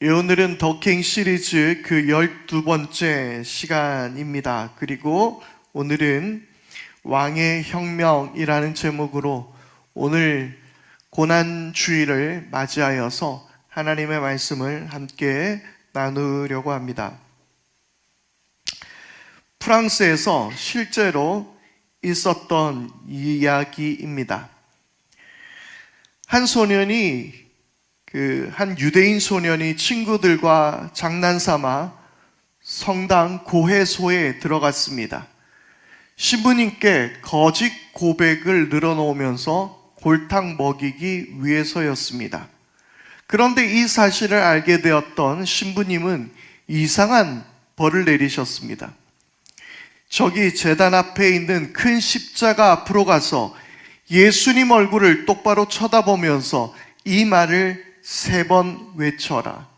오늘은 더킹 시리즈 그 12번째 시간입니다. 그리고 오늘은 왕의 혁명이라는 제목으로 오늘 고난주일을 맞이하여서 하나님의 말씀을 함께 나누려고 합니다. 프랑스에서 실제로 있었던 이야기입니다. 한 유대인 소년이 친구들과 장난삼아 성당 고해소에 들어갔습니다. 신부님께 거짓 고백을 늘어놓으면서 골탕 먹이기 위해서였습니다. 그런데 이 사실을 알게 되었던 신부님은 이상한 벌을 내리셨습니다. 저기 제단 앞에 있는 큰 십자가 앞으로 가서 예수님 얼굴을 똑바로 쳐다보면서 이 말을 3번 외쳐라.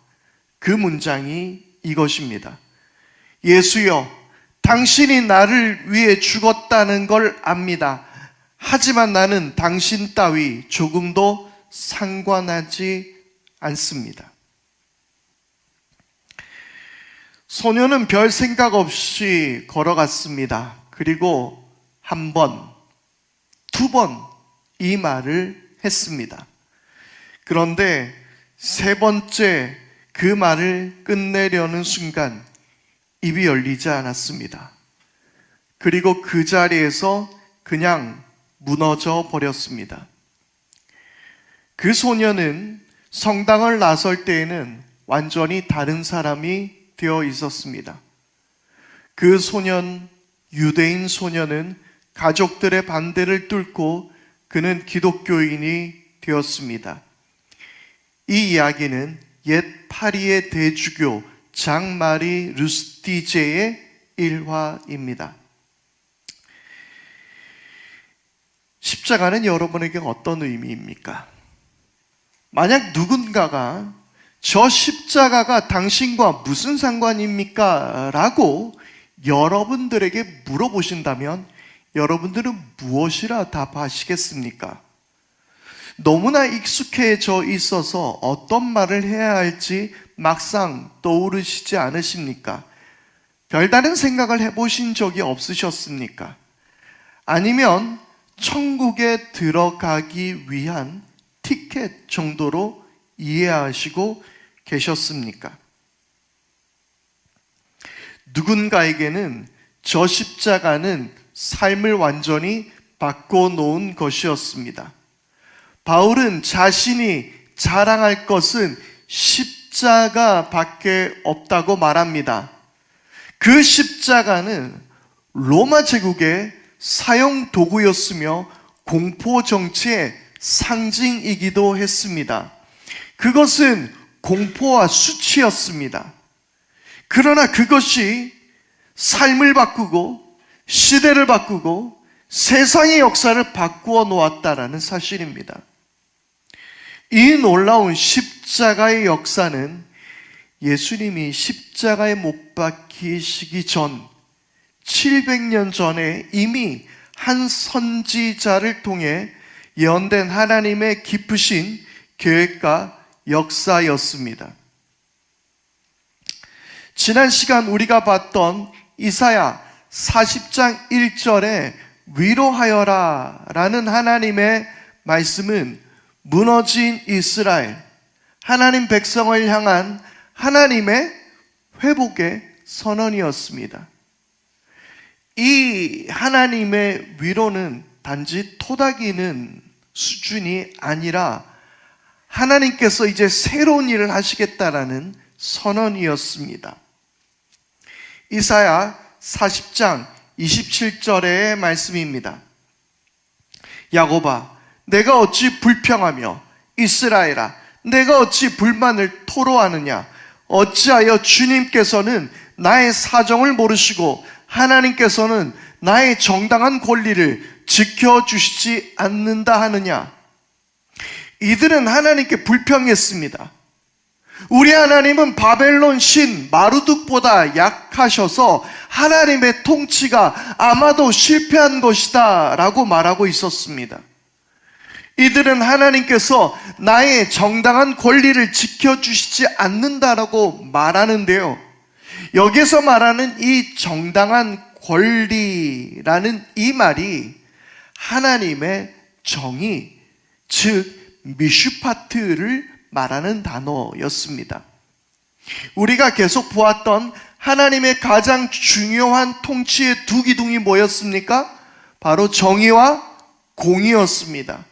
그 문장이 이것입니다. 예수여, 당신이 나를 위해 죽었다는 걸 압니다. 하지만 나는 당신 따위 조금도 상관하지 않습니다. 소녀는 별 생각 없이 걸어갔습니다. 그리고 1번, 2번 이 말을 했습니다. 그런데 3번째 그 말을 끝내려는 순간 입이 열리지 않았습니다. 그리고 그 자리에서 그냥 무너져 버렸습니다. 그 소녀는 성당을 나설 때에는 완전히 다른 사람이 되어 있었습니다. 그 소년, 유대인 소년은 가족들의 반대를 뚫고 그는 기독교인이 되었습니다. 이 이야기는 옛 파리의 대주교 장마리 루스티제의 일화입니다. 십자가는 여러분에게 어떤 의미입니까? 만약 누군가가 저 십자가가 당신과 무슨 상관입니까? 라고 여러분들에게 물어보신다면 여러분들은 무엇이라 답하시겠습니까? 너무나 익숙해져 있어서 어떤 말을 해야 할지 막상 떠오르시지 않으십니까? 별다른 생각을 해보신 적이 없으셨습니까? 아니면 천국에 들어가기 위한 티켓 정도로 이해하시고 계셨습니까? 누군가에게는 저 십자가는 삶을 완전히 바꿔놓은 것이었습니다. 바울은 자신이 자랑할 것은 십자가밖에 없다고 말합니다. 그 십자가는 로마 제국의 사형 도구였으며 공포 정치의 상징이기도 했습니다. 그것은 공포와 수치였습니다. 그러나 그것이 삶을 바꾸고 시대를 바꾸고 세상의 역사를 바꾸어 놓았다라는 사실입니다. 이 놀라운 십자가의 역사는 예수님이 십자가에 못 박히시기 전 700년 전에 이미 한 선지자를 통해 예언된 하나님의 깊으신 계획과 역사였습니다. 지난 시간 우리가 봤던 이사야 40장 1절에 위로하여라 라는 하나님의 말씀은 무너진 이스라엘, 하나님 백성을 향한 하나님의 회복의 선언이었습니다. 이 하나님의 위로는 단지 토닥이는 수준이 아니라 하나님께서 이제 새로운 일을 하시겠다라는 선언이었습니다. 이사야 40장 27절의 말씀입니다. 야곱아, 내가 어찌 불평하며 이스라엘아, 내가 어찌 불만을 토로하느냐? 어찌하여 주님께서는 나의 사정을 모르시고 하나님께서는 나의 정당한 권리를 지켜주시지 않는다 하느냐? 이들은 하나님께 불평했습니다. 우리 하나님은 바벨론 신 마르둑보다 약하셔서 하나님의 통치가 아마도 실패한 것이다 라고 말하고 있었습니다. 이들은 하나님께서 나의 정당한 권리를 지켜주시지 않는다라고 말하는데요. 여기서 말하는 이 정당한 권리라는 이 말이 하나님의 정의, 즉 미슈파트를 말하는 단어였습니다. 우리가 계속 보았던 하나님의 가장 중요한 통치의 두 기둥이 뭐였습니까? 바로 정의와 공의였습니다.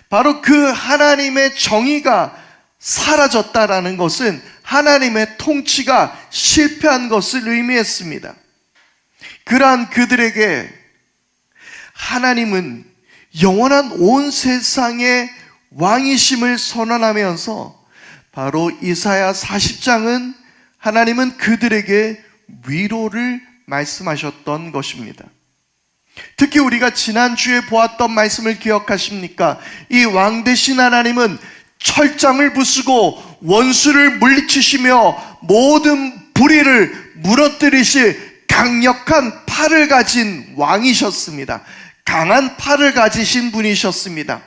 바로 그 하나님의 정의가 사라졌다라는 것은 하나님의 통치가 실패한 것을 의미했습니다. 그러한 그들에게 하나님은 영원한 온 세상의 왕이심을 선언하면서 바로 이사야 40장은 하나님은 그들에게 위로를 말씀하셨던 것입니다. 특히 우리가 지난주에 보았던 말씀을 기억하십니까? 이 왕 대신 하나님은 철장을 부수고 원수를 물리치시며 모든 불의를 무너뜨리실 강력한 팔을 가진 왕이셨습니다. 강한 팔을 가지신 분이셨습니다.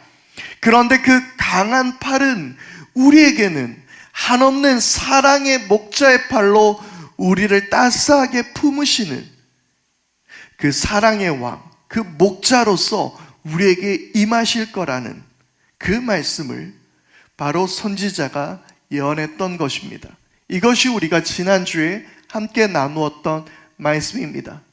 그런데 그 강한 팔은 우리에게는 한없는 사랑의 목자의 팔로 우리를 따스하게 품으시는 그 사랑의 왕, 그 목자로서 우리에게 임하실 거라는 그 말씀을 바로 선지자가 예언했던 것입니다. 이것이 우리가 지난주에 함께 나누었던 말씀입니다.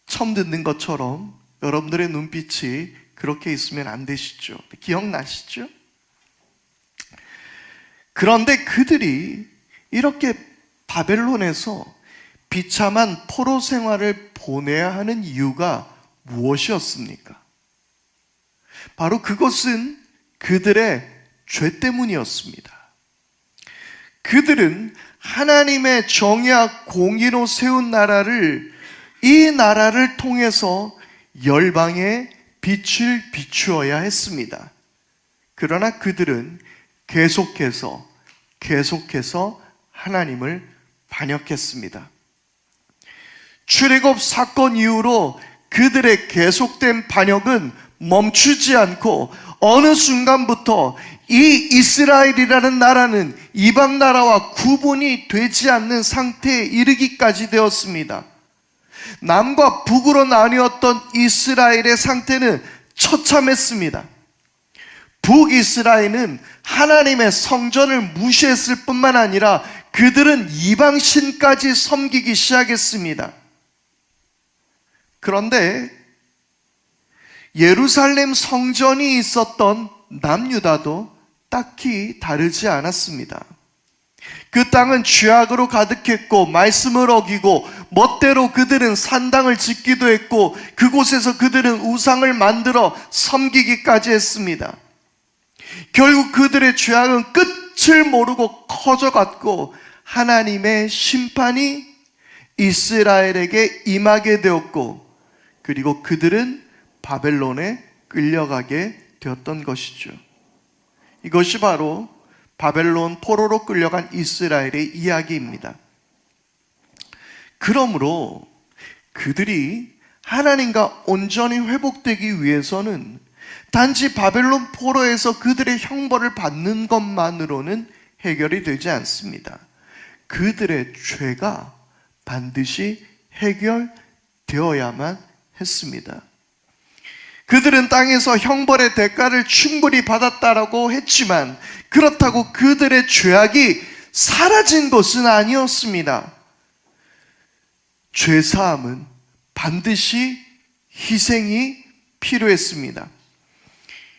처음 듣는 것처럼 여러분들의 눈빛이 그렇게 있으면 안 되시죠? 기억나시죠? 그런데 그들이 이렇게 바벨론에서 비참한 포로 생활을 보내야 하는 이유가 무엇이었습니까? 바로 그것은 그들의 죄 때문이었습니다. 그들은 하나님의 정의와 공의로 세운 나라를, 이 나라를 통해서 열방에 빛을 비추어야 했습니다. 그러나 그들은 계속해서 하나님을 반역했습니다. 출애굽 사건 이후로 그들의 계속된 반역은 멈추지 않고 어느 순간부터 이 이스라엘이라는 나라는 이방 나라와 구분이 되지 않는 상태에 이르기까지 되었습니다. 남과 북으로 나뉘었던 이스라엘의 상태는 처참했습니다. 북이스라엘은 하나님의 성전을 무시했을 뿐만 아니라 그들은 이방신까지 섬기기 시작했습니다. 그런데 예루살렘 성전이 있었던 남유다도 딱히 다르지 않았습니다. 그 땅은 죄악으로 가득했고 말씀을 어기고 멋대로 그들은 산당을 짓기도 했고 그곳에서 그들은 우상을 만들어 섬기기까지 했습니다. 결국 그들의 죄악은 끝을 모르고 커져갔고 하나님의 심판이 이스라엘에게 임하게 되었고 그리고 그들은 바벨론에 끌려가게 되었던 것이죠. 이것이 바로 바벨론 포로로 끌려간 이스라엘의 이야기입니다. 그러므로 그들이 하나님과 온전히 회복되기 위해서는 단지 바벨론 포로에서 그들의 형벌을 받는 것만으로는 해결이 되지 않습니다. 그들의 죄가 반드시 해결되어야만 했습니다. 그들은 땅에서 형벌의 대가를 충분히 받았다라고 했지만 그렇다고 그들의 죄악이 사라진 것은 아니었습니다. 죄사함은 반드시 희생이 필요했습니다.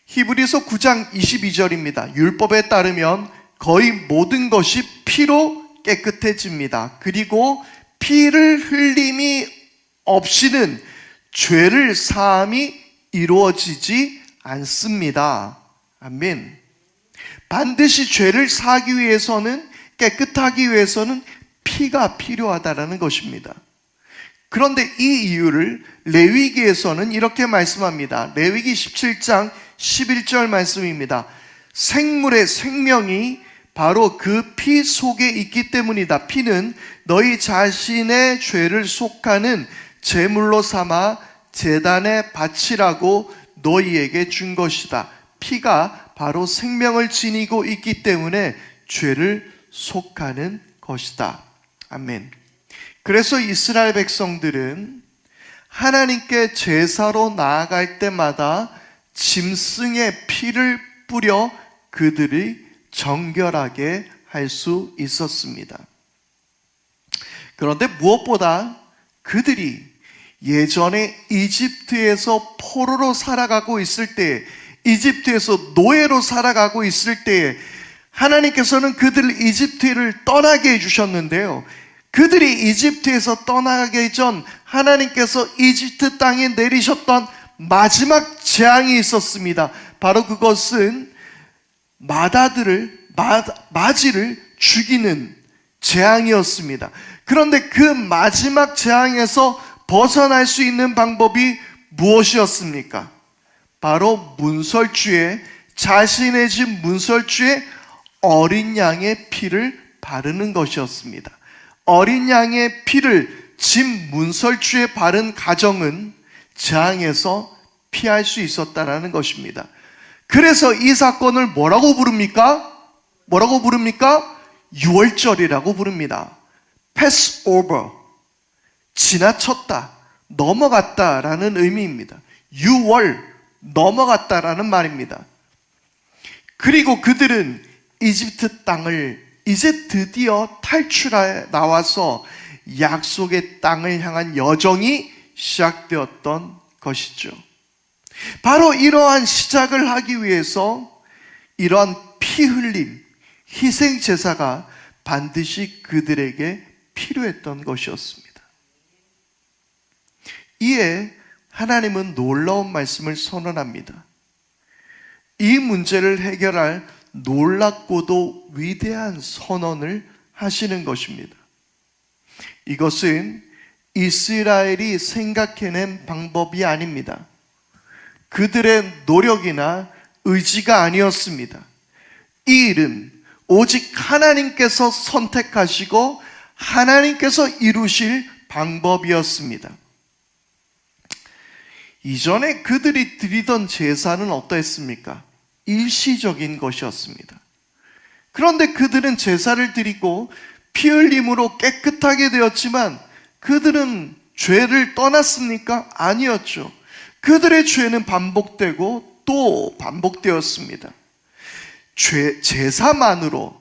히브리서 9장 22절입니다. 율법에 따르면 거의 모든 것이 피로 깨끗해집니다. 그리고 피를 흘림이 없이는 죄를 사함이 이루어지지 않습니다. 아멘. 반드시 죄를 사하기 위해서는, 깨끗하기 위해서는 피가 필요하다라는 것입니다. 그런데 이 이유를 레위기에서는 이렇게 말씀합니다. 레위기 17장 11절 말씀입니다. 생물의 생명이 바로 그 피 속에 있기 때문이다. 피는 너희 자신의 죄를 속하는 제물로 삼아 제단에 바치라고 너희에게 준 것이다. 피가 바로 생명을 지니고 있기 때문에 죄를 속하는 것이다. 아멘. 그래서 이스라엘 백성들은 하나님께 제사로 나아갈 때마다 짐승의 피를 뿌려 그들이 정결하게 할 수 있었습니다. 그런데 무엇보다 그들이 예전에 이집트에서 포로로 살아가고 있을 때, 이집트에서 노예로 살아가고 있을 때 하나님께서는 그들을 이집트를 떠나게 해주셨는데요, 그들이 이집트에서 떠나기 전 하나님께서 이집트 땅에 내리셨던 마지막 재앙이 있었습니다. 바로 그것은 마지를 죽이는 재앙이었습니다. 그런데 그 마지막 재앙에서 벗어날 수 있는 방법이 무엇이었습니까? 바로 문설주에, 자신의 집 문설주에 어린 양의 피를 바르는 것이었습니다. 어린 양의 피를 집 문설주에 바른 가정은 재앙에서 피할 수 있었다라는 것입니다. 그래서 이 사건을 뭐라고 부릅니까? 유월절이라고 부릅니다. Passover, 지나쳤다, 넘어갔다라는 의미입니다. 유월, 넘어갔다라는 말입니다. 그리고 그들은 이집트 땅을 이제 드디어 탈출해 나와서 약속의 땅을 향한 여정이 시작되었던 것이죠. 바로 이러한 시작을 하기 위해서 이러한 피 흘림, 희생 제사가 반드시 그들에게 필요했던 것이었습니다. 이에 하나님은 놀라운 말씀을 선언합니다. 이 문제를 해결할 놀랍고도 위대한 선언을 하시는 것입니다. 이것은 이스라엘이 생각해낸 방법이 아닙니다. 그들의 노력이나 의지가 아니었습니다. 이 일은 오직 하나님께서 선택하시고 하나님께서 이루실 방법이었습니다. 이전에 그들이 드리던 제사는 어떠했습니까? 일시적인 것이었습니다. 그런데 그들은 제사를 드리고 피 흘림으로 깨끗하게 되었지만 그들은 죄를 떠났습니까? 아니었죠. 그들의 죄는 반복되고 또 반복되었습니다. 제사만으로,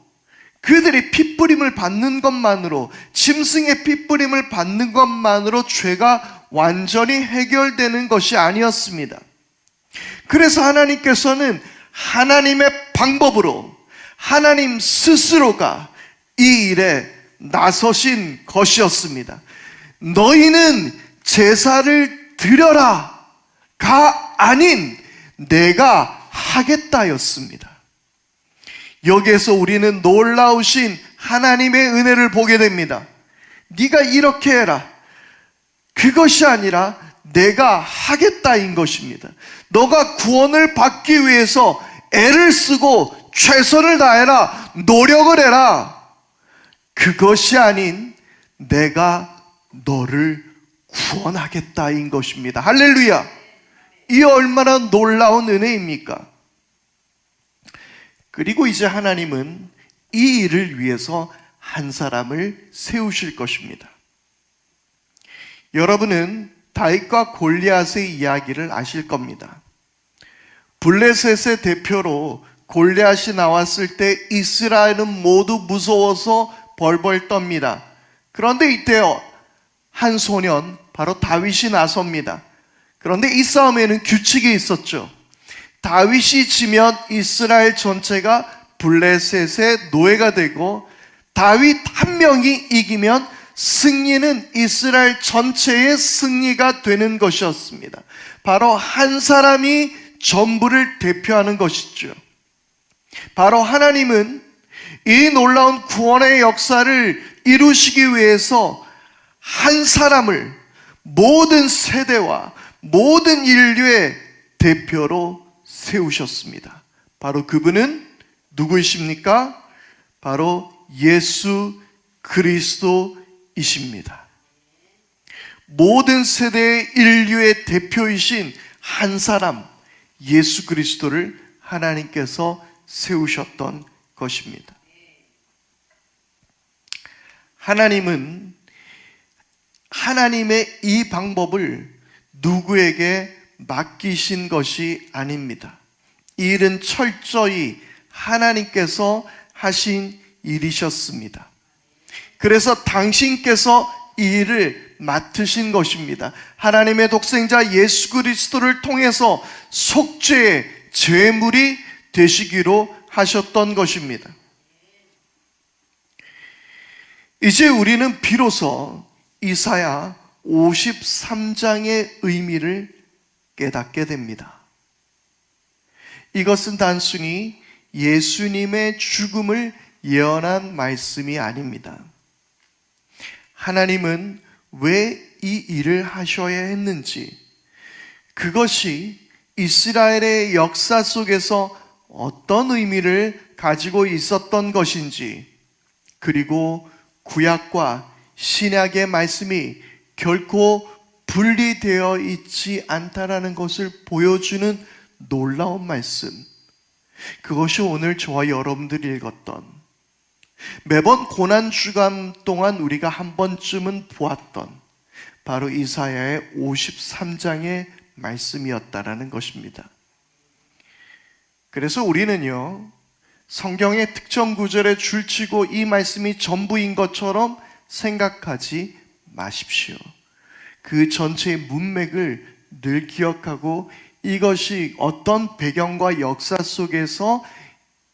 그들이 핏부림을 받는 것만으로, 짐승의 핏부림을 받는 것만으로 죄가 완전히 해결되는 것이 아니었습니다. 그래서 하나님께서는 하나님의 방법으로, 하나님 스스로가 이 일에 나서신 것이었습니다. 너희는 제사를 드려라 가 아닌 내가 하겠다였습니다. 여기에서 우리는 놀라우신 하나님의 은혜를 보게 됩니다. 네가 이렇게 해라, 그것이 아니라 내가 하겠다인 것입니다. 너가 구원을 받기 위해서 애를 쓰고 최선을 다해라, 노력을 해라, 그것이 아닌 내가 너를 구원하겠다인 것입니다. 할렐루야! 이 얼마나 놀라운 은혜입니까? 그리고 이제 하나님은 이 일을 위해서 한 사람을 세우실 것입니다. 여러분은 다윗과 골리앗의 이야기를 아실 겁니다. 블레셋의 대표로 골리앗이 나왔을 때 이스라엘은 모두 무서워서 벌벌 떱니다. 그런데 이때 한 소년, 바로 다윗이 나섭니다. 그런데 이 싸움에는 규칙이 있었죠. 다윗이 지면 이스라엘 전체가 블레셋의 노예가 되고, 다윗 한 명이 이기면 승리는 이스라엘 전체의 승리가 되는 것이었습니다. 바로 한 사람이 전부를 대표하는 것이죠. 바로 하나님은 이 놀라운 구원의 역사를 이루시기 위해서 한 사람을 모든 세대와 모든 인류의 대표로 세우셨습니다. 바로 그분은 누구이십니까? 바로 예수 그리스도이십니다. 모든 세대의 인류의 대표이신 한 사람, 예수 그리스도를 하나님께서 세우셨던 것입니다. 하나님은 하나님의 이 방법을 누구에게 맡기신 것이 아닙니다. 이 일은 철저히 하나님께서 하신 일이셨습니다. 그래서 당신께서 이 일을 맡으신 것입니다. 하나님의 독생자 예수 그리스도를 통해서 속죄의 제물이 되시기로 하셨던 것입니다. 이제 우리는 비로소 이사야 53장의 의미를 깨닫게 됩니다. 이것은 단순히 예수님의 죽음을 예언한 말씀이 아닙니다. 하나님은 왜 이 일을 하셔야 했는지, 그것이 이스라엘의 역사 속에서 어떤 의미를 가지고 있었던 것인지, 그리고 구약과 신약의 말씀이 결코 분리되어 있지 않다라는 것을 보여주는 놀라운 말씀, 그것이 오늘 저와 여러분들이 읽었던, 매번 고난주간 동안 우리가 한 번쯤은 보았던 바로 이사야의 53장의 말씀이었다라는 것입니다. 그래서 우리는요, 성경의 특정 구절에 줄치고 이 말씀이 전부인 것처럼 생각하지 마십시오. 그 전체의 문맥을 늘 기억하고 이것이 어떤 배경과 역사 속에서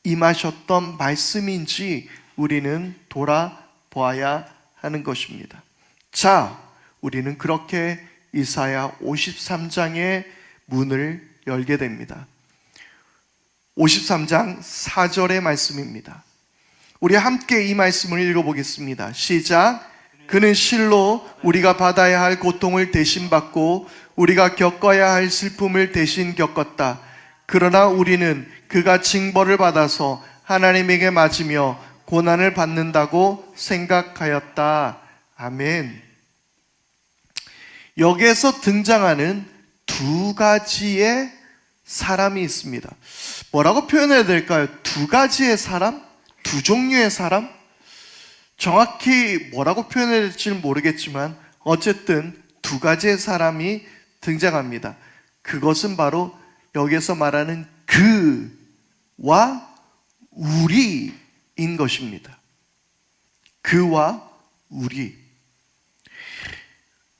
임하셨던 말씀인지 우리는 돌아보아야 하는 것입니다. 자, 우리는 그렇게 이사야 53장의 문을 열게 됩니다. 53장 4절의 말씀입니다. 우리 함께 이 말씀을 읽어보겠습니다. 시작. 그는 실로 우리가 받아야 할 고통을 대신 받고 우리가 겪어야 할 슬픔을 대신 겪었다. 그러나 우리는 그가 징벌을 받아서 하나님에게 맞으며 고난을 받는다고 생각하였다. 아멘. 여기에서 등장하는 두 가지의 사람이 있습니다. 뭐라고 표현해야 될까요? 두 가지의 사람? 두 종류의 사람? 정확히 뭐라고 표현해야 될지는 모르겠지만 어쨌든 두 가지의 사람이 등장합니다. 그것은 바로 여기서 말하는 그와 우리인 것입니다. 그와 우리.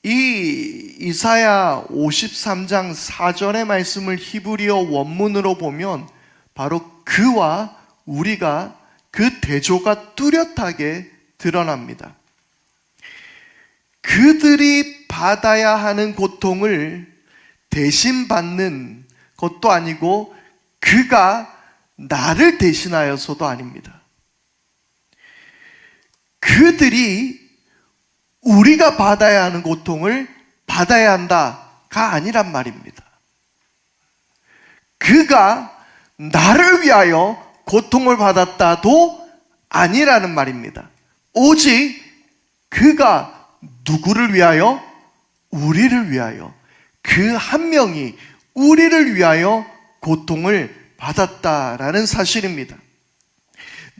이 이사야 53장 4절의 말씀을 히브리어 원문으로 보면 바로 그와 우리가 그 대조가 뚜렷하게 드러납니다. 그들이 받아야 하는 고통을 대신 받는 것도 아니고 그가 나를 대신하여서도 아닙니다. 그들이 우리가 받아야 하는 고통을 받아야 한다가 아니란 말입니다. 그가 나를 위하여 고통을 받았다도 아니라는 말입니다. 오직 그가 누구를 위하여? 우리를 위하여. 그 한 명이 우리를 위하여 고통을 받았다라는 사실입니다.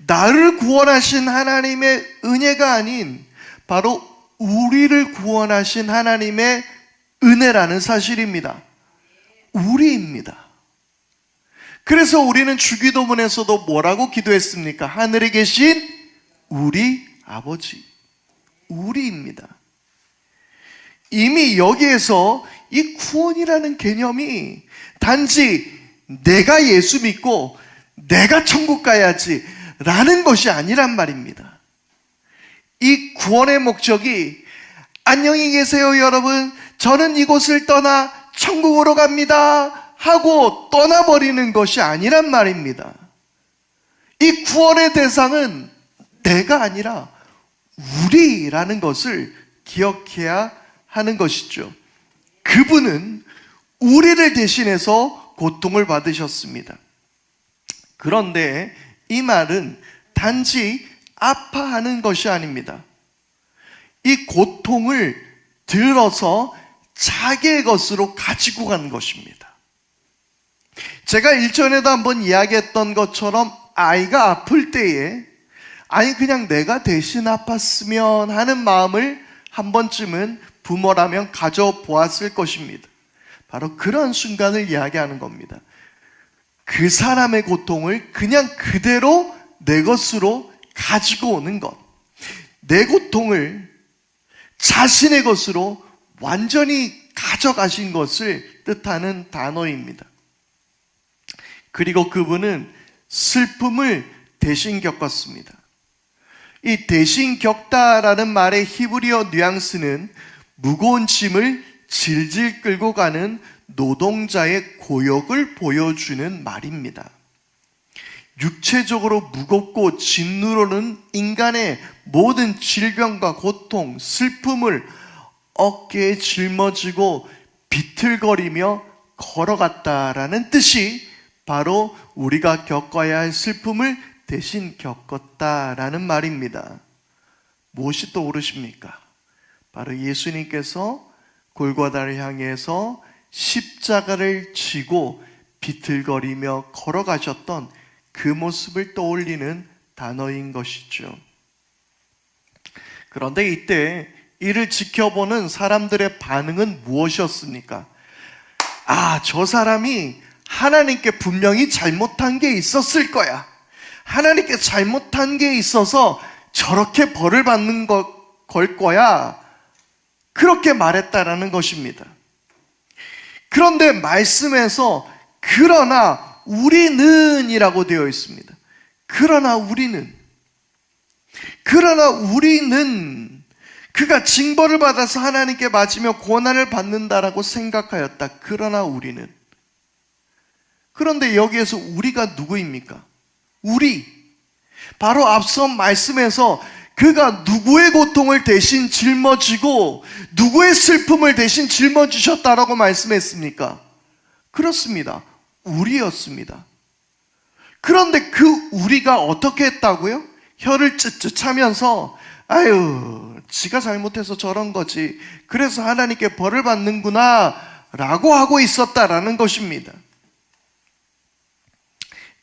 나를 구원하신 하나님의 은혜가 아닌 바로 우리를 구원하신 하나님의 은혜라는 사실입니다. 우리입니다. 그래서 우리는 주기도문에서도 뭐라고 기도했습니까? 하늘에 계신 우리 아버지, 우리입니다. 이미 여기에서 이 구원이라는 개념이 단지 내가 예수 믿고 내가 천국 가야지 라는 것이 아니란 말입니다. 이 구원의 목적이 안녕히 계세요 여러분, 저는 이곳을 떠나 천국으로 갑니다 하고 떠나버리는 것이 아니란 말입니다. 이 구원의 대상은 내가 아니라 우리라는 것을 기억해야 하는 것이죠. 그분은 우리를 대신해서 고통을 받으셨습니다. 그런데 이 말은 단지 아파하는 것이 아닙니다. 이 고통을 들어서 자기의 것으로 가지고 간 것입니다. 제가 일전에도 한번 이야기했던 것처럼 아이가 아플 때에 그냥 내가 대신 아팠으면 하는 마음을 한 번쯤은 부모라면 가져보았을 것입니다. 바로 그런 순간을 이야기하는 겁니다. 그 사람의 고통을 그냥 그대로 내 것으로 가지고 오는 것. 내 고통을 자신의 것으로 완전히 가져가신 것을 뜻하는 단어입니다. 그리고 그분은 슬픔을 대신 겪었습니다. 이 대신 겪다라는 말의 히브리어 뉘앙스는 무거운 짐을 질질 끌고 가는 노동자의 고역을 보여주는 말입니다. 육체적으로 무겁고 짓누르는 인간의 모든 질병과 고통, 슬픔을 어깨에 짊어지고 비틀거리며 걸어갔다라는 뜻이 바로 우리가 겪어야 할 슬픔을 대신 겪었다라는 말입니다. 무엇이 떠오르십니까? 바로 예수님께서 골고다를 향해서 십자가를 지고 비틀거리며 걸어가셨던 그 모습을 떠올리는 단어인 것이죠. 그런데 이때 이를 지켜보는 사람들의 반응은 무엇이었습니까? 저 사람이 하나님께 분명히 잘못한 게 있었을 거야. 하나님께 잘못한 게 있어서 저렇게 벌을 받는 걸 거야. 그렇게 말했다라는 것입니다. 그런데 말씀에서 그러나 우리는 이라고 되어 있습니다. 그러나 우리는 그가 징벌을 받아서 하나님께 맞으며 고난을 받는다라고 생각하였다. 그러나 우리는. 그런데 여기에서 우리가 누구입니까? 우리. 바로 앞서 말씀에서 그가 누구의 고통을 대신 짊어지고 누구의 슬픔을 대신 짊어지셨다라고 말씀했습니까? 그렇습니다. 우리였습니다. 그런데 그 우리가 어떻게 했다고요? 혀를 쯧쯧 차면서 지가 잘못해서 저런 거지. 그래서 하나님께 벌을 받는구나 라고 하고 있었다라는 것입니다.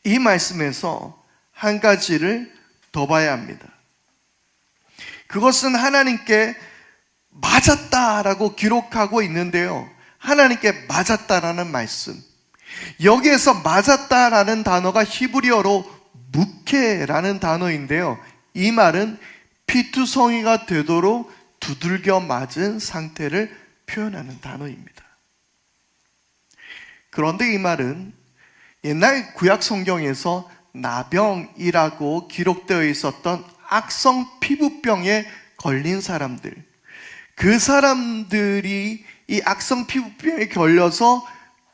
이 말씀에서 한 가지를 더 봐야 합니다. 그것은 하나님께 맞았다라고 기록하고 있는데요. 하나님께 맞았다라는 말씀. 여기에서 맞았다라는 단어가 히브리어로 무케라는 단어인데요. 이 말은 피투성이가 되도록 두들겨 맞은 상태를 표현하는 단어입니다. 그런데 이 말은 옛날 구약 성경에서 나병이라고 기록되어 있었던 악성 피부병에 걸린 사람들, 그 사람들이 이 악성 피부병에 걸려서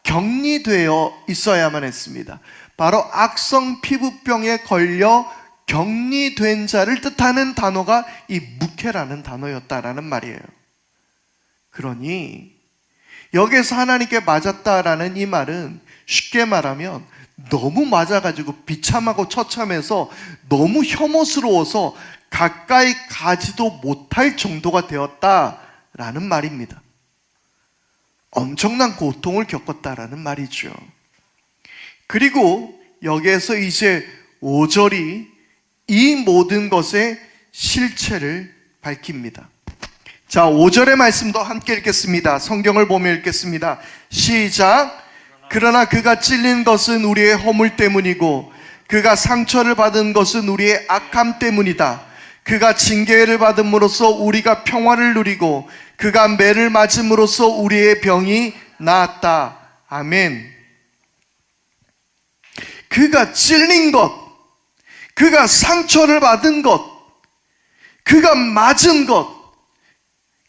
격리되어 있어야만 했습니다. 바로 악성 피부병에 걸려 격리된 자를 뜻하는 단어가 이 무케라는 단어였다라는 말이에요. 그러니 여기에서 하나님께 맞았다라는 이 말은 쉽게 말하면 너무 맞아가지고 비참하고 처참해서 너무 혐오스러워서 가까이 가지도 못할 정도가 되었다라는 말입니다. 엄청난 고통을 겪었다라는 말이죠. 그리고 여기에서 이제 5절이 이 모든 것의 실체를 밝힙니다. 자, 5절의 말씀도 함께 읽겠습니다. 성경을 보며 읽겠습니다. 시작. 그러나 그가 찔린 것은 우리의 허물 때문이고 그가 상처를 받은 것은 우리의 악함 때문이다. 그가 징계를 받음으로써 우리가 평화를 누리고 그가 매를 맞음으로써 우리의 병이 나았다. 아멘. 그가 찔린 것, 그가 상처를 받은 것, 그가 맞은 것,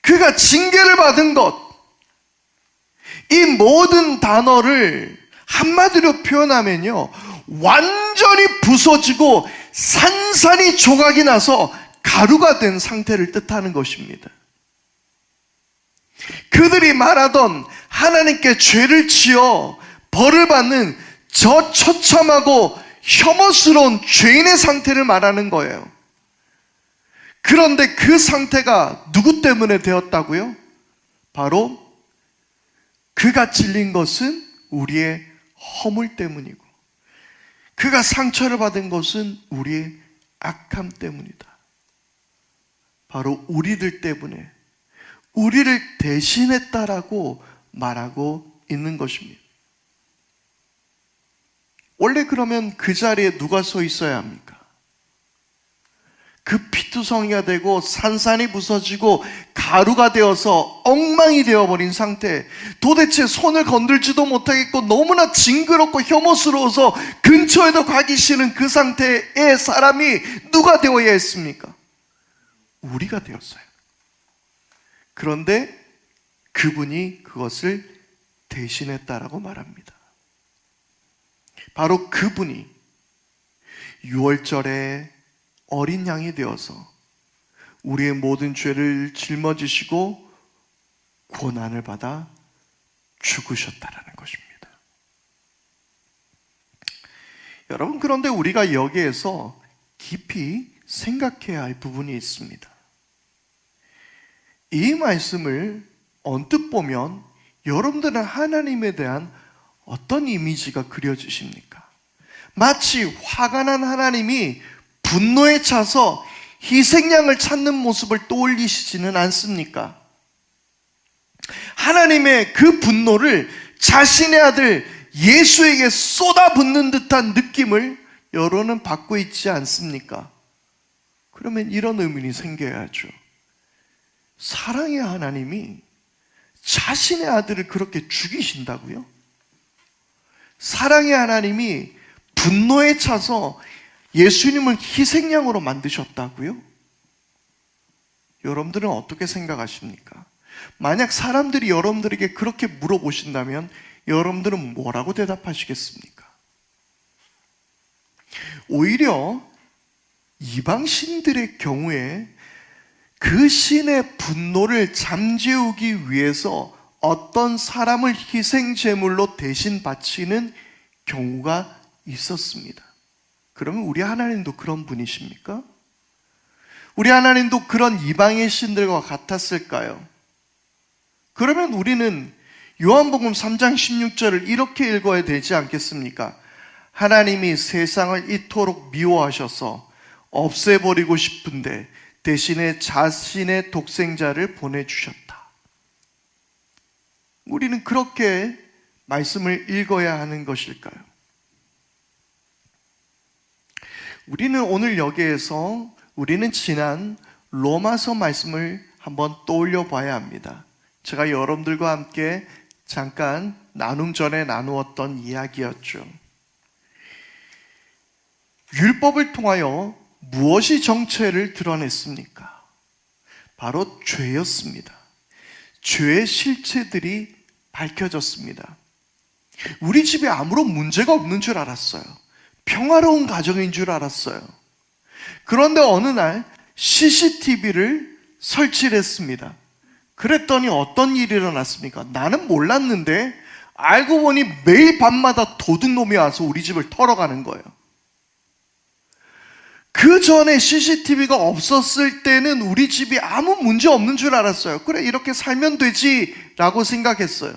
그가 징계를 받은 것, 이 모든 단어를 한마디로 표현하면요, 완전히 부서지고 산산이 조각이 나서 가루가 된 상태를 뜻하는 것입니다. 그들이 말하던 하나님께 죄를 지어 벌을 받는 저 처참하고 혐오스러운 죄인의 상태를 말하는 거예요. 그런데 그 상태가 누구 때문에 되었다고요? 바로 그가 찔린 것은 우리의 허물 때문이고, 그가 상처를 받은 것은 우리의 악함 때문이다. 바로 우리들 때문에 우리를 대신했다라고 말하고 있는 것입니다. 원래 그러면 그 자리에 누가 서 있어야 합니까? 그 피투성이가 되고 산산이 부서지고 가루가 되어서 엉망이 되어버린 상태, 도대체 손을 건들지도 못하겠고 너무나 징그럽고 혐오스러워서 근처에도 가기 싫은 그 상태의 사람이 누가 되어야 했습니까? 우리가 되었어요. 그런데 그분이 그것을 대신했다라고 말합니다. 바로 그분이 6월절에 어린 양이 되어서 우리의 모든 죄를 짊어지시고 고난을 받아 죽으셨다라는 것입니다. 여러분, 그런데 우리가 여기에서 깊이 생각해야 할 부분이 있습니다. 이 말씀을 언뜻 보면 여러분들은 하나님에 대한 어떤 이미지가 그려지십니까? 마치 화가 난 하나님이 분노에 차서 희생양을 찾는 모습을 떠올리시지는 않습니까? 하나님의 그 분노를 자신의 아들 예수에게 쏟아붓는 듯한 느낌을 여러분은 받고 있지 않습니까? 그러면 이런 의문이 생겨야죠. 사랑의 하나님이 자신의 아들을 그렇게 죽이신다고요? 사랑의 하나님이 분노에 차서 예수님을 희생양으로 만드셨다고요? 여러분들은 어떻게 생각하십니까? 만약 사람들이 여러분들에게 그렇게 물어보신다면 여러분들은 뭐라고 대답하시겠습니까? 오히려 이방 신들의 경우에 그 신의 분노를 잠재우기 위해서 어떤 사람을 희생 제물로 대신 바치는 경우가 있었습니다. 그러면 우리 하나님도 그런 분이십니까? 우리 하나님도 그런 이방의 신들과 같았을까요? 그러면 우리는 요한복음 3장 16절을 이렇게 읽어야 되지 않겠습니까? 하나님이 세상을 이토록 미워하셔서 없애버리고 싶은데 대신에 자신의 독생자를 보내주셨다. 우리는 그렇게 말씀을 읽어야 하는 것일까요? 우리는 오늘 여기에서 우리는 지난 로마서 말씀을 한번 떠올려 봐야 합니다. 제가 여러분들과 함께 잠깐 나눔 전에 나누었던 이야기였죠. 율법을 통하여 무엇이 정체를 드러냈습니까? 바로 죄였습니다. 죄의 실체들이 밝혀졌습니다. 우리 집에 아무런 문제가 없는 줄 알았어요. 평화로운 가정인 줄 알았어요. 그런데 어느 날 CCTV를 설치를 했습니다. 그랬더니 어떤 일이 일어났습니까? 나는 몰랐는데 알고 보니 매일 밤마다 도둑놈이 와서 우리 집을 털어가는 거예요. 그 전에 CCTV가 없었을 때는 우리 집이 아무 문제 없는 줄 알았어요. 그래, 이렇게 살면 되지 라고 생각했어요.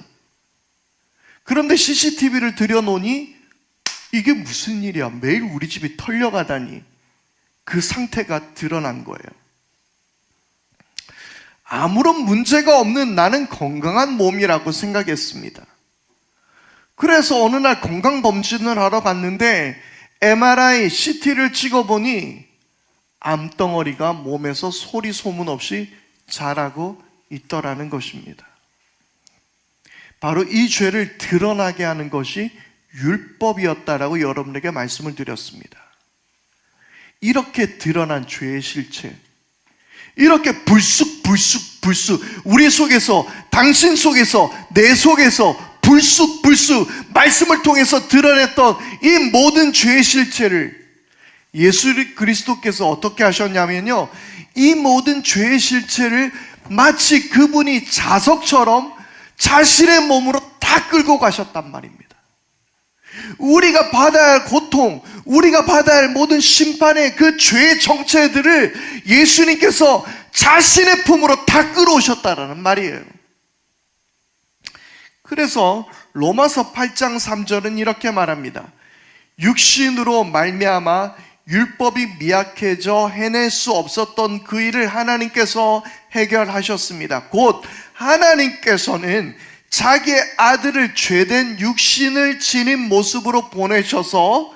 그런데 CCTV를 들여놓으니 이게 무슨 일이야? 매일 우리 집이 털려가다니. 그 상태가 드러난 거예요. 아무런 문제가 없는 나는 건강한 몸이라고 생각했습니다. 그래서 어느 날 건강검진을 하러 갔는데 MRI, CT를 찍어보니 암덩어리가 몸에서 소리 소문 없이 자라고 있더라는 것입니다. 바로 이 죄를 드러나게 하는 것이 율법이었다라고 여러분에게 말씀을 드렸습니다. 이렇게 드러난 죄의 실체, 이렇게 불쑥 우리 속에서, 당신 속에서, 내 속에서 불쑥 말씀을 통해서 드러냈던 이 모든 죄의 실체를 예수 그리스도께서 어떻게 하셨냐면요, 이 모든 죄의 실체를 마치 그분이 자석처럼 자신의 몸으로 다 끌고 가셨단 말입니다. 우리가 받아야 할 고통, 우리가 받아야 할 모든 심판의 그 죄의 정체들을 예수님께서 자신의 품으로 다 끌어오셨다라는 말이에요. 그래서 로마서 8장 3절은 이렇게 말합니다. 육신으로 말미암아 율법이 미약해져 해낼 수 없었던 그 일을 하나님께서 해결하셨습니다. 곧 하나님께서는 자기의 아들을 죄된 육신을 지닌 모습으로 보내셔서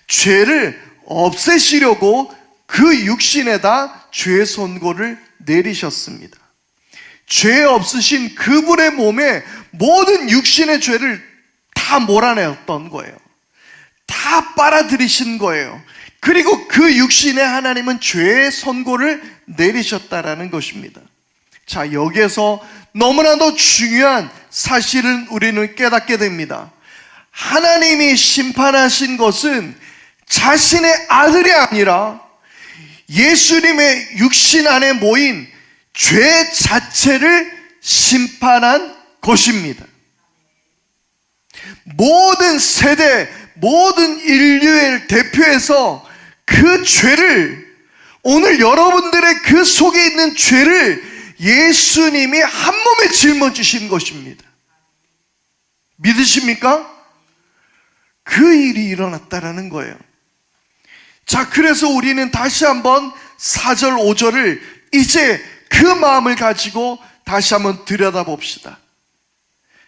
죄를 없애시려고 그 육신에다 죄 선고를 내리셨습니다. 죄 없으신 그분의 몸에 모든 육신의 죄를 다 몰아내었던 거예요. 다 빨아들이신 거예요. 그리고 그 육신에 하나님은 죄의 선고를 내리셨다라는 것입니다. 자, 여기에서 너무나도 중요한 사실은 우리는 깨닫게 됩니다. 하나님이 심판하신 것은 자신의 아들이 아니라 예수님의 육신 안에 모인 죄 자체를 심판한 것입니다. 모든 세대, 모든 인류를 대표해서 그 죄를, 오늘 여러분들의 그 속에 있는 죄를 예수님이 한 몸에 짊어지신 것입니다. 믿으십니까? 그 일이 일어났다라는 거예요. 자, 그래서 우리는 다시 한번 4절, 5절을 이제 그 마음을 가지고 다시 한번 들여다봅시다.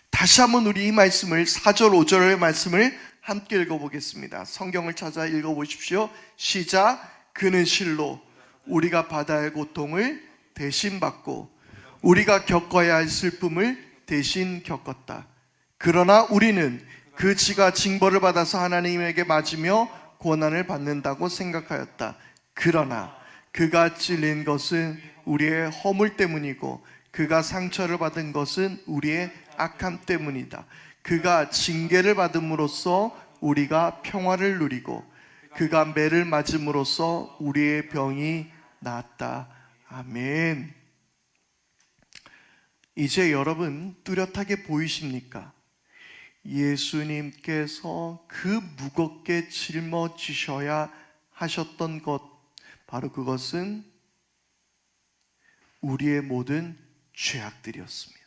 다시 한번 우리 이 말씀을, 4절, 5절의 말씀을 함께 읽어보겠습니다. 성경을 찾아 읽어보십시오. 시작. 그는 실로 우리가 받아야 할 고통을 대신 받고 우리가 겪어야 할 슬픔을 대신 겪었다. 그러나 우리는 그 지가 징벌을 받아서 하나님에게 맞으며 고난을 받는다고 생각하였다. 그러나 그가 찔린 것은 우리의 허물 때문이고 그가 상처를 받은 것은 우리의 악함 때문이다. 그가 징계를 받음으로써 우리가 평화를 누리고 그가 매를 맞음으로써 우리의 병이 나았다. 아멘. 이제 여러분 뚜렷하게 보이십니까? 예수님께서 그 무겁게 짊어지셔야 하셨던 것, 바로 그것은 우리의 모든 죄악들이었습니다.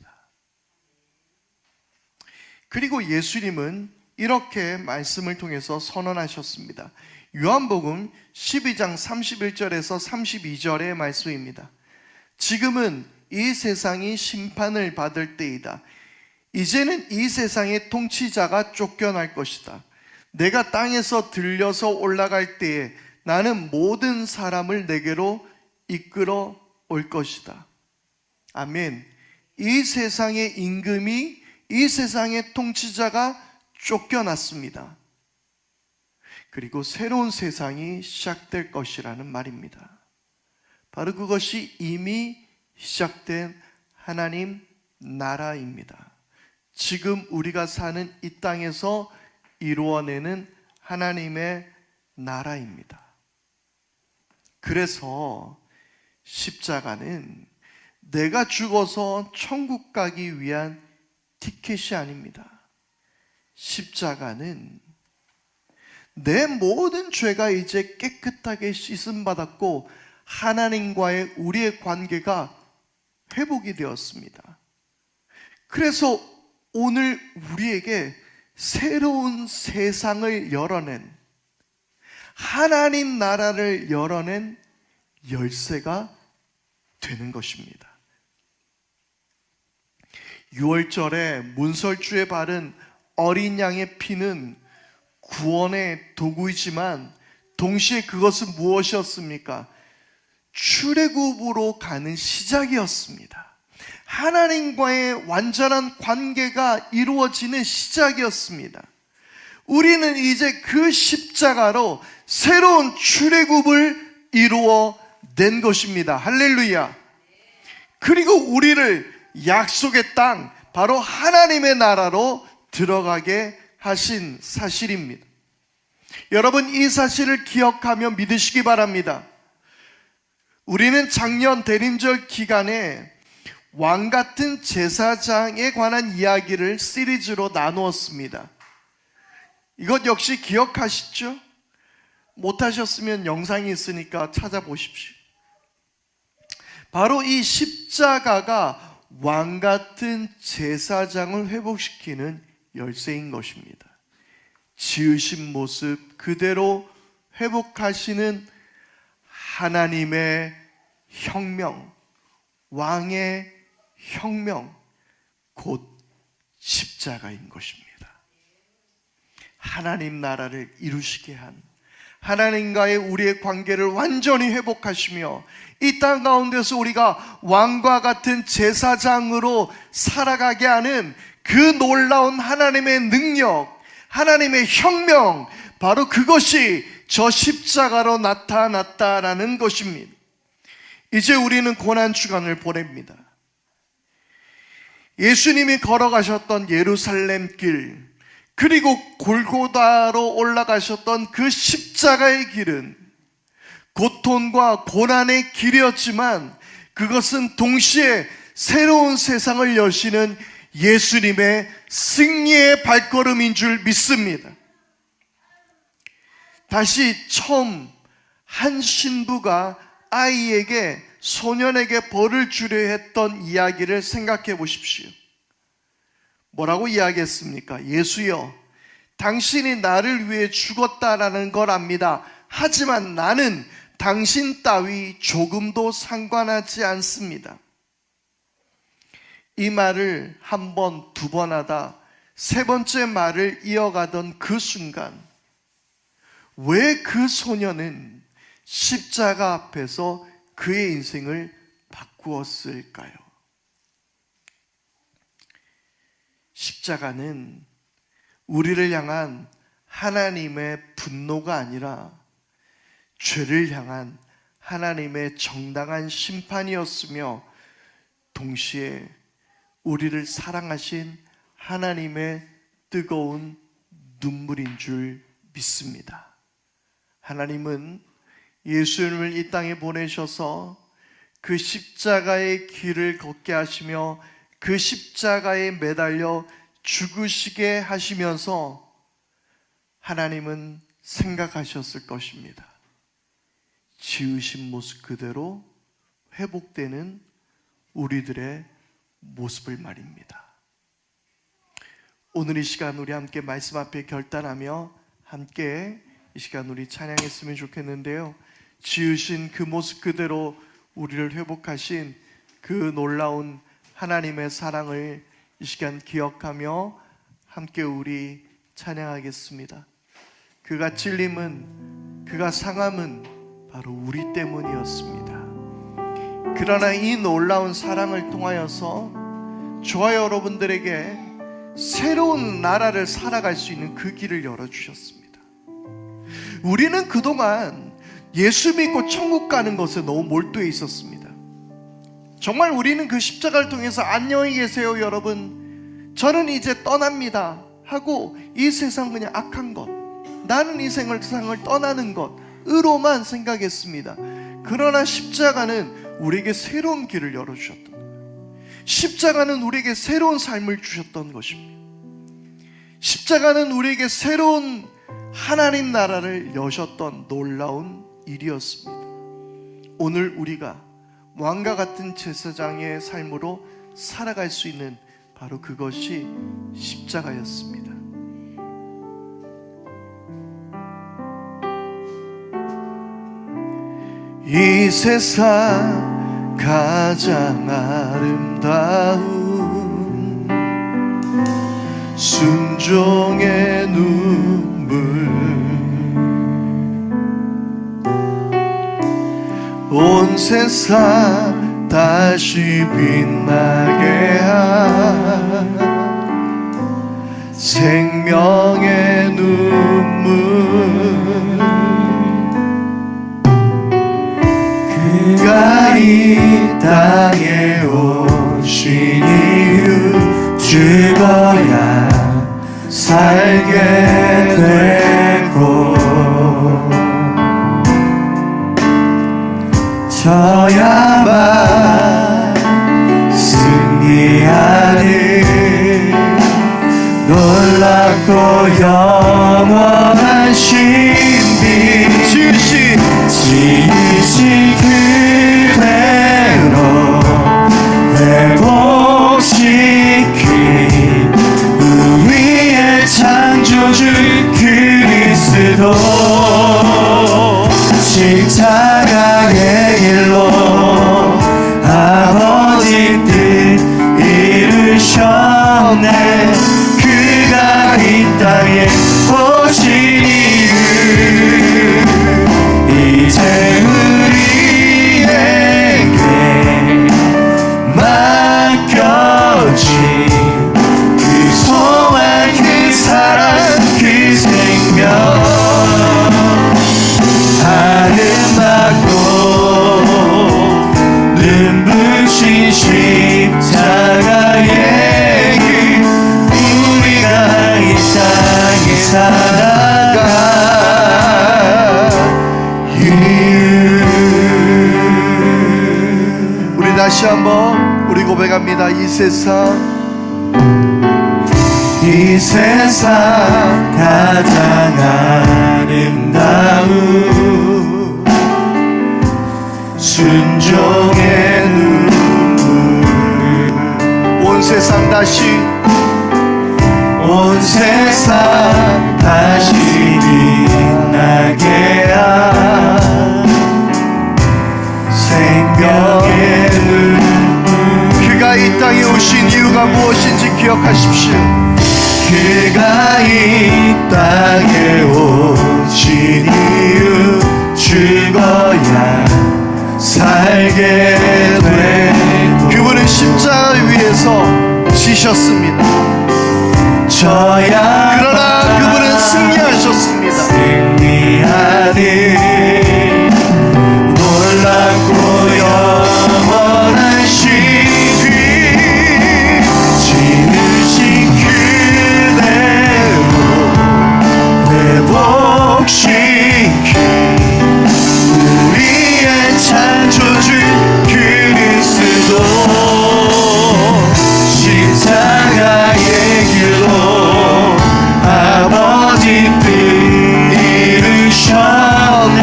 그리고 예수님은 이렇게 말씀을 통해서 선언하셨습니다. 요한복음 12장 31절에서 32절의 말씀입니다. 지금은 이 세상이 심판을 받을 때이다. 이제는 이 세상의 통치자가 쫓겨날 것이다. 내가 땅에서 들려서 올라갈 때에 나는 모든 사람을 내게로 이끌어 올 것이다. 아멘. 이 세상의 임금이, 이 세상의 통치자가 쫓겨났습니다. 그리고 새로운 세상이 시작될 것이라는 말입니다. 바로 그것이 이미 시작된 하나님 나라입니다. 지금 우리가 사는 이 땅에서 이루어내는 하나님의 나라입니다. 그래서 십자가는 내가 죽어서 천국 가기 위한 티켓이 아닙니다. 십자가는 내 모든 죄가 이제 깨끗하게 씻음받았고 하나님과의 우리의 관계가 회복이 되었습니다. 그래서 오늘 우리에게 새로운 세상을 열어낸, 하나님 나라를 열어낸 열쇠가 되는 것입니다. 6월절에 문설주에 바른 어린 양의 피는 구원의 도구이지만 동시에 그것은 무엇이었습니까? 출애굽으로 가는 시작이었습니다. 하나님과의 완전한 관계가 이루어지는 시작이었습니다. 우리는 이제 그 십자가로 새로운 출애굽을 이루어낸 것입니다. 할렐루야. 그리고 우리를 약속의 땅, 바로 하나님의 나라로 들어가게 하신 사실입니다. 여러분, 이 사실을 기억하며 믿으시기 바랍니다. 우리는 작년 대림절 기간에 왕같은 제사장에 관한 이야기를 시리즈로 나누었습니다. 이것 역시 기억하시죠? 못하셨으면 영상이 있으니까 찾아보십시오. 바로 이 십자가가 왕같은 제사장을 회복시키는 열쇠인 것입니다. 지으신 모습 그대로 회복하시는 하나님의 혁명, 왕의 혁명, 곧 십자가인 것입니다. 하나님 나라를 이루시게 한, 하나님과의 우리의 관계를 완전히 회복하시며 이 땅 가운데서 우리가 왕과 같은 제사장으로 살아가게 하는 그 놀라운 하나님의 능력, 하나님의 혁명, 바로 그것이 저 십자가로 나타났다라는 것입니다. 이제 우리는 고난주간을 보냅니다. 예수님이 걸어가셨던 예루살렘 길, 그리고 골고다로 올라가셨던 그 십자가의 길은 고통과 고난의 길이었지만 그것은 동시에 새로운 세상을 여시는 예수님의 승리의 발걸음인 줄 믿습니다. 다시 처음 한 신부가 아이에게, 소년에게 벌을 주려 했던 이야기를 생각해 보십시오. 뭐라고 이야기했습니까? 예수여, 당신이 나를 위해 죽었다라는 걸 압니다. 하지만 나는 당신 따위 조금도 상관하지 않습니다. 이 말을 한 번, 두 번 하다 세 번째 말을 이어가던 그 순간, 왜 그 소년은 십자가 앞에서 그의 인생을 바꾸었을까요? 십자가는 우리를 향한 하나님의 분노가 아니라 죄를 향한 하나님의 정당한 심판이었으며 동시에 우리를 사랑하신 하나님의 뜨거운 눈물인 줄 믿습니다. 하나님은 예수님을 이 땅에 보내셔서 그 십자가의 길을 걷게 하시며 그 십자가에 매달려 죽으시게 하시면서 하나님은 생각하셨을 것입니다. 지으신 모습 그대로 회복되는 우리들의 모습을 말입니다. 오늘 이 시간 우리 함께 말씀 앞에 결단하며 함께 이 시간 우리 찬양했으면 좋겠는데요. 지으신 그 모습 그대로 우리를 회복하신 그 놀라운 하나님의 사랑을 이 시간 기억하며 함께 우리 찬양하겠습니다. 그가 찔림은, 그가 상함은 바로 우리 때문이었습니다. 그러나 이 놀라운 사랑을 통하여서 저와 여러분들에게 새로운 나라를 살아갈 수 있는 그 길을 열어주셨습니다. 우리는 그동안 예수 믿고 천국 가는 것에 너무 몰두해 있었습니다. 정말 우리는 그 십자가를 통해서 안녕히 계세요 여러분, 저는 이제 떠납니다 하고 이 세상 그냥 악한 것, 나는 이 세상을 떠나는 것으로만 생각했습니다. 그러나 십자가는 우리에게 새로운 길을 열어주셨던 거예요. 십자가는 우리에게 새로운 삶을 주셨던 것입니다. 십자가는 우리에게 새로운 하나님 나라를 여셨던 놀라운 일이었습니다. 오늘 우리가 왕과 같은 제사장의 삶으로 살아갈 수 있는 바로 그것이 십자가였습니다. 이 세상 가장 아름다운 순종의 눈물, 온 세상 다시 빛나게 한 생명의 눈물, 그가 이 땅에 오신 이유 죽어야 살게 되고 져야만 승리하는 놀랍고 영원한 신비, 지으신 그대로 회복시킨 우리 눈부신 십자가의 길 우리가 이 땅에 살아가 우리 다시 한번 우리 고백합니다. 이 세상 가장 아름다운 순종의 눈물 온 세상 다시 빛나게 한 생명의 눈물 그가 이 땅에 오신 이유가 무엇인지 기억하십시오. 그가 이 땅에 오신 이유 죽어야 살게 되고 그분은 십자가 위에서 지셨습니다. 그러나 그분은 승리하셨습니다. 승리하는 놀랍고 영원한 신비 지으신 그대로 회복시킨 우리의 창조주 그리스도 십자가의 길로 아버지 뜻 이루셨네.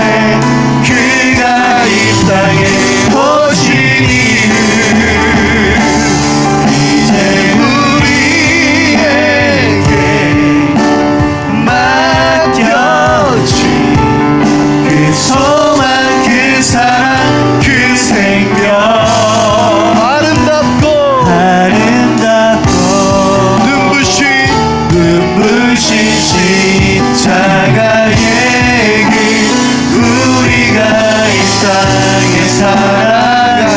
그가 이 땅에 오신 이유 이제 우리에게 맡겨진 그 소망 그 사랑 그 생명 아름답고 눈부신 십자가의 길 우리가 이 땅에 살아가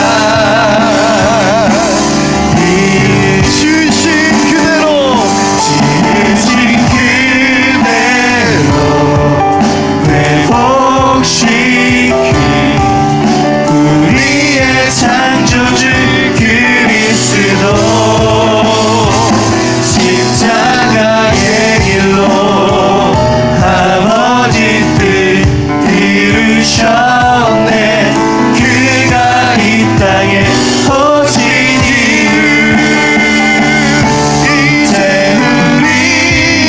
지으신 그대로 회복시킨 우리의 창조주 그리스도 십자가의 길로 아버지 뜻 이루셨네. 그가 이 땅에 오신 이유 이제 우리에게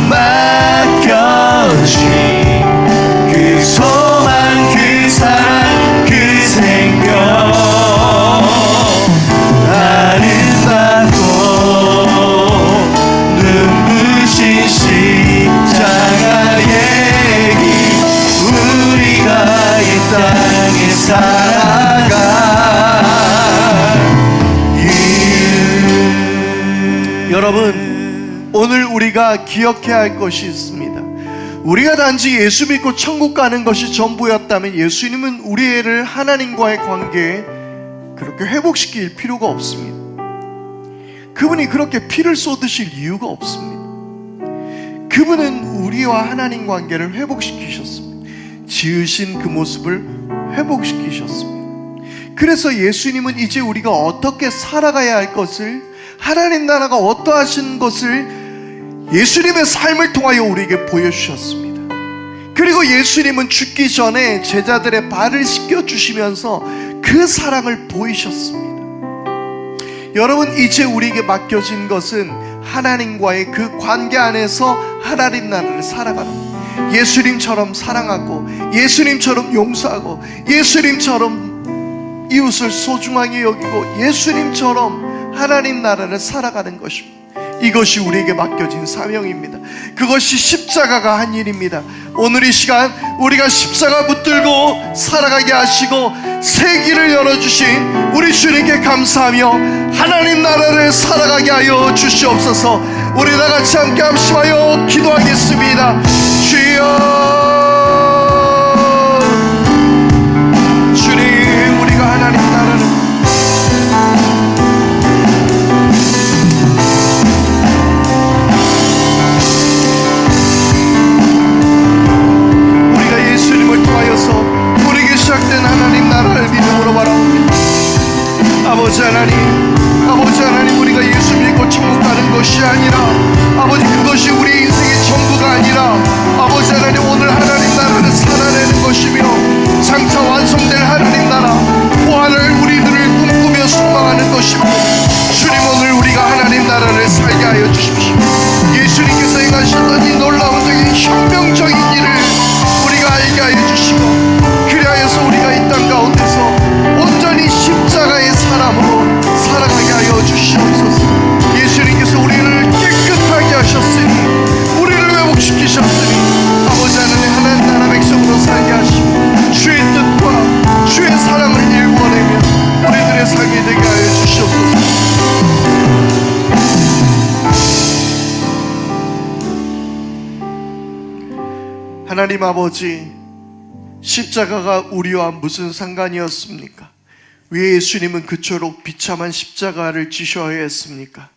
맡겨진 그 소망 그 사랑 그 생명 아름답고 눈부신 십자가의 길 우리가 이 땅에 살아가 여러분, 오늘 우리가 기억해야 할 것이 있습니다. 우리가 단지 예수 믿고 천국 가는 것이 전부였다면 예수님은 우리를 하나님과의 관계에 그렇게 회복시킬 필요가 없습니다. 그분이 그렇게 피를 쏟으실 이유가 없습니다. 그분은 우리와 하나님 관계를 회복시키셨습니다. 지으신 그 모습을 회복시키셨습니다. 그래서 예수님은 이제 우리가 어떻게 살아가야 할 것을, 하나님 나라가 어떠하신 것을 예수님의 삶을 통하여 우리에게 보여주셨습니다. 그리고 예수님은 죽기 전에 제자들의 발을 씻겨주시면서 그 사랑을 보이셨습니다. 여러분, 이제 우리에게 맡겨진 것은 하나님과의 그 관계 안에서 하나님 나라를 살아가는 것. 예수님처럼 사랑하고 예수님처럼 용서하고 예수님처럼 이웃을 소중하게 여기고 예수님처럼 하나님 나라를 살아가는 것입니다. 이것이 우리에게 맡겨진 사명입니다. 그것이 십자가가 한 일입니다. 오늘 이 시간 우리가 십자가 붙들고 살아가게 하시고 새 길을 열어주신 우리 주님께 감사하며 하나님 나라를 살아가게 하여 주시옵소서. 우리 다같이 함께 합심하여 기도하겠습니다. 주여, 주님, 우리가 하나님 나라를 예수님을 통하여서 우리에게 시작된 하나님 아버지 하나님, 우리가 예수 믿고 천국 가는 것이 아니라, 아버지, 그것이 우리 인생의 전부가 아니라, 아버지 하나님, 오늘 하나님 나라를 살아내는 것이며, 장차 완성될 하나님 나라 부활을 우리들을 꿈꾸며 소망하는 것이며, 주님, 오늘 우리가 하나님 나라를 살게 하여 주십시오. 예수님께서 행하셨던 이 놀라운 혁명적인 일을 우리가 알게 하여 주시고, 그리하여서 우리가 이 땅 가운데서 온전히 십자가의 사람으로 살아가게 하여 주시옵소서. 예수님께서 우리를 깨끗하게 하셨으니, 우리를 회복시키셨으니, 아버지 하나님 나라 백성으로 살게 하시고, 주의 뜻과 주의 사랑을 일구어내며 우리들의 삶이 되게 하여 주시옵소서. 하나님 아버지, 십자가가 우리와 무슨 상관이었습니까? 왜 예수님은 그토록 비참한 십자가를 지셔야 했습니까?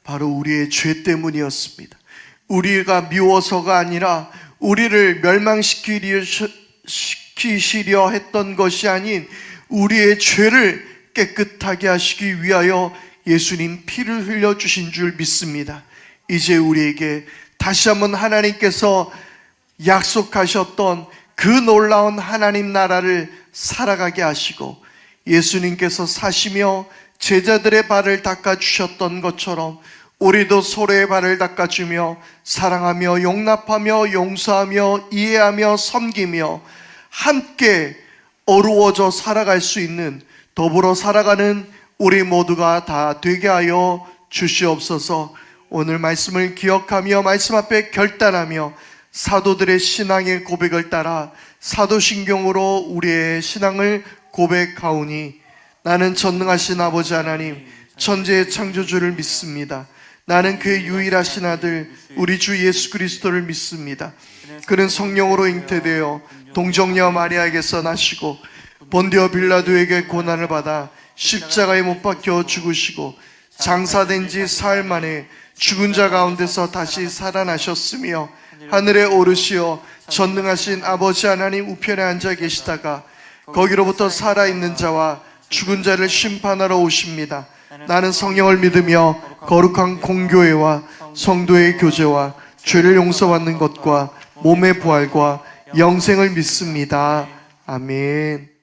바로 우리의 죄 때문이었습니다. 우리가 미워서가 아니라 우리를 멸망시키시려 했던 것이 아닌 우리의 죄를 깨끗하게 하시기 위하여 예수님 피를 흘려주신 줄 믿습니다. 이제 우리에게 다시 한번 하나님께서 약속하셨던 그 놀라운 하나님 나라를 살아가게 하시고, 예수님께서 사시며 제자들의 발을 닦아주셨던 것처럼 우리도 서로의 발을 닦아주며 사랑하며 용납하며 용서하며 이해하며 섬기며 함께 어루워져 살아갈 수 있는, 더불어 살아가는 우리 모두가 다 되게 하여 주시옵소서. 오늘 말씀을 기억하며 말씀 앞에 결단하며 사도들의 신앙의 고백을 따라 사도신경으로 우리의 신앙을 고백하오니, 나는 전능하신 아버지 하나님 천지의 창조주를 믿습니다. 나는 그의 유일하신 아들 우리 주 예수 그리스도를 믿습니다. 그는 성령으로 잉태되어 동정녀 마리아에게서 나시고 본디오 빌라도에게 고난을 받아 십자가에 못 박혀 죽으시고 장사된 지 사흘 만에 죽은 자 가운데서 다시 살아나셨으며 하늘에 오르시어 전능하신 아버지 하나님 우편에 앉아 계시다가 거기로부터 살아있는 자와 죽은 자를 심판하러 오십니다. 나는 성령을 믿으며 거룩한 공교회와 성도의 교제와 죄를 용서받는 것과 몸의 부활과 영생을 믿습니다. 아멘.